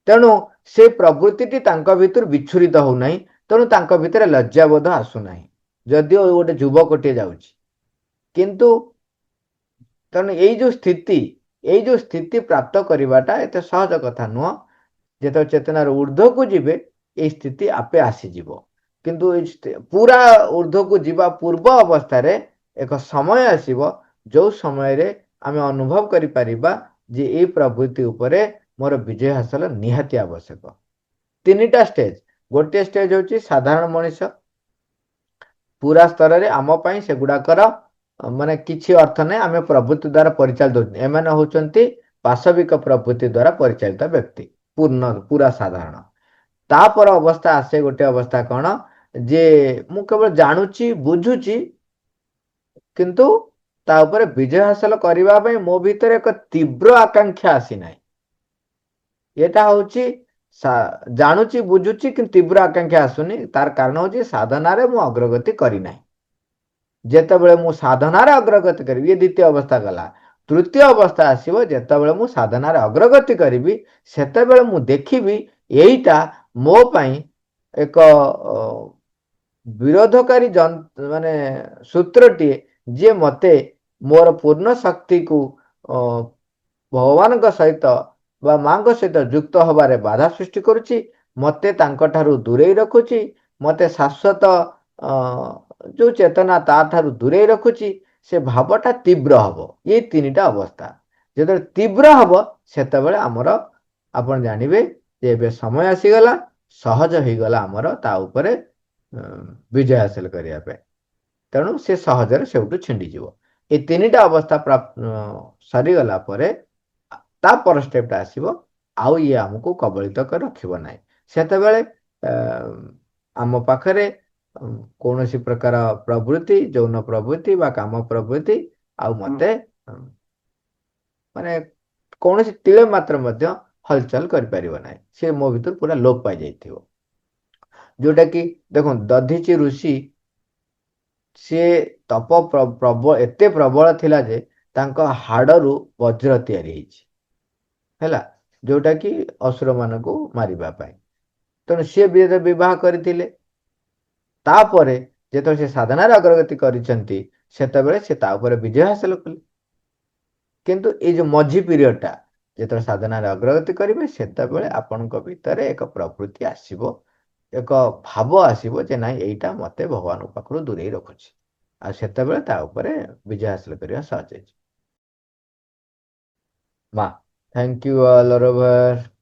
ତେଣୁ ସେ ପ୍ରବୃତ୍ତିଟି ତାଙ୍କ ଭିତରୁ ବିଚ୍ଛୁରିତ ହଉନାହିଁ ତେଣୁ ତାଙ୍କ ଭିତରେ ଲଜ୍ଜାବୋଧ ଆସୁନାହିଁ ଯଦିଓ ଗୋଟେ ଯୁବକଟିଏ ଯାଉଛି। କିନ୍ତୁ ତେଣୁ ଏଇ ଯୋଉ ସ୍ଥିତି ପ୍ରାପ୍ତ କରିବାଟା ଏତେ ସହଜ କଥା ନୁହଁ। ଯେତେବେଳେ ଚେତନାର ଉର୍ଦ୍ଧ୍ୱକୁ ଯିବେ ଏଇ ସ୍ଥିତି ଆପେ ଆସିଯିବ। କିନ୍ତୁ ପୁରା ଉର୍ଦ୍ଧ୍ୱକୁ ଯିବା ପୂର୍ବ ଅବସ୍ଥାରେ ଏକ ସମୟ ଆସିବ ଯୋଉ ସମୟରେ ଆମେ ଅନୁଭବ କରିପାରିବା ଯେ ଏଇ ପ୍ରବୃତ୍ତି ଉପରେ ମୋର ବିଜୟ ହାସଲ ନିହାତି ଆବଶ୍ୟକ। ତିନିଟା ଷ୍ଟେଜ ଗୋଟିଏ ଷ୍ଟେଜ ହଉଛି ସାଧାରଣ ମଣିଷ ପୁରା ସ୍ତରରେ ଆମ ପାଇଁ ସେଗୁଡାକର ମାନେ କିଛି ଅର୍ଥ ନାହିଁ ଆମେ ପ୍ରବୃତ୍ତି ଦ୍ଵାରା ପରିଚାଳିତ ହଉଛନ୍ତି ଏମାନେ ହଉଛନ୍ତି ପାଶବିକ ପ୍ରବୃତ୍ତି ଦ୍ଵାରା ପରିଚାଳିତ ବ୍ୟକ୍ତି। ପୁରା ସାଧାରଣ। ତାपर ଅବସ୍ଥା ଆସେ ଗୋଟେ ଅବସ୍ଥା କଣ ଯେ ମୁଁ କେବଳ ଜାଣୁଛି ବୁଝୁଛି କିନ୍ତୁ ତା ଉପରେ ବିଜୟ ହାସଲ କରିବା ପାଇଁ ମୋ ଭିତରେ ଏକ ତୀବ୍ର ଆକାଂକ୍ଷା ଆସିନାହିଁ। ଏଟା ହଉଛି ଜାଣୁଛି ବୁଝୁଛି କିନ୍ତୁ ତୀବ୍ର ଆକାଂକ୍ଷା ଆସୁନି। ତାର କାରଣ ହଉଛି ସାଧନାରେ ମୁଁ ଅଗ୍ରଗତି କରିନାହିଁ। ଯେତେବେଳେ ମୁଁ ସାଧନାରେ ଅଗ୍ରଗତି କରିବି, ଇଏ ଦ୍ୱିତୀୟ ଅବସ୍ଥା ଗଲା। ତୃତୀୟ ଅବସ୍ଥା ଆସିବ ଯେତେବେଳେ ମୁଁ ସାଧନାରେ ଅଗ୍ରଗତି କରିବି, ସେତେବେଳେ ମୁଁ ଦେଖିବି ଏଇଟା ମୋ ପାଇଁ ଏକ ବିରୋଧକାରୀ ମାନେ ସୂତ୍ରଟିଏ, ଯିଏ ମତେ ମୋର ପୂର୍ଣ୍ଣ ଶକ୍ତିକୁ ଭଗବାନଙ୍କ ସହିତ ବା ମାଙ୍କ ସହିତ ଯୁକ୍ତ ହବାରେ ବାଧା ସୃଷ୍ଟି କରୁଛି, ମତେ ତାଙ୍କ ଠାରୁ ଦୂରେଇ ରଖୁଛି, ମତେ ଶାଶ୍ୱତ ଯୋଉ ଚେତନା ତା ଠାରୁ ଦୂରେଇ ରଖୁଛି। ସେ ଭାବଟା ତୀବ୍ର ହବ। ଏଇ ତିନିଟା ଅବସ୍ଥା ଯେତେବେଳେ ତୀବ୍ର ହବ, ସେତେବେଳେ ଆମର ଆପଣ ଜାଣିବେ ଯେ ଏବେ ସମୟ ଆସିଗଲା, ସହଜ ହେଇଗଲା ଆମର ତା ଉପରେ ବିଜୟ ହାସଲ କରିବା ପାଇଁ। ତେଣୁ ସେ ସହଜରେ ସେଉଠୁ ଛିଣ୍ଡିଯିବ। ଏ ତିନିଟା ଅବସ୍ଥା ସରିଗଲା ପରେ ତାପର ଷ୍ଟେପଟା ଆସିବ, ଆଉ ଇଏ ଆମକୁ କବଳିତ କରି ରଖିବ ନାହିଁ। ସେତେବେଳେ ଆମ ପାଖରେ କୌଣସି ପ୍ରକାର ପ୍ରବୃତ୍ତି, ଯୌନ ପ୍ରବୃତ୍ତି ବା କାମ ପ୍ରବୃତ୍ତି ଆଉ ମତେ ମାନେ କୌଣସି ତିଳେ ମାତ୍ର ମଧ୍ୟ ହଲଚଲ କରିପାରିବ ନାହିଁ। ସେ ମୋ ଭିତରୁ ପୁରା ଲୋପ ପାଇଯାଇଥିବ। ଯୋଉଟା କି ଦେଖନ୍ତୁ ଦଧିଚି ଋଷି, ସିଏ ତପ ଏତେ ପ୍ରବଳ ଥିଲା ଯେ ତାଙ୍କ ହାଡରୁ ବଜ୍ର ତିଆରି ହେଇଛି, ହେଲା, ଯୋଉଟା କି ଅସୁର ମାନଙ୍କୁ ମାରିବା ପାଇଁ। ତେଣୁ ସିଏ ବିବାହ କରିଥିଲେ। ତାପରେ ଯେତେବେଳେ ସେ ସାଧନାରେ ଅଗ୍ରଗତି କରିଛନ୍ତି, ସେତେବେଳେ ସେ ତା ଉପରେ ବିଜୟ ହାସଲ କଲେ। କିନ୍ତୁ ଏଇ ଯୋଉ ମଝି ପିରିୟଡଟା, ଯେତେବେଳେ ସାଧନାରେ ଅଗ୍ରଗତି କରିବେ, ସେତେବେଳେ ଆପଣଙ୍କ ଭିତରେ ଏକ ପ୍ରବୃତ୍ତି ଆସିବ, ଏକ ଭାବ ଆସିବ ଯେ ନାଇଁ ଏଇଟା ମତେ ଭଗବାନଙ୍କ ପାଖରୁ ଦୂରେଇ ରଖୁଛି। ଆଉ ସେତେବେଳେ ତା ଉପରେ ବିଜୟ ହାସଲ କରିବା ସହଜ ହେଇଯିବ। ମା, thank you all over.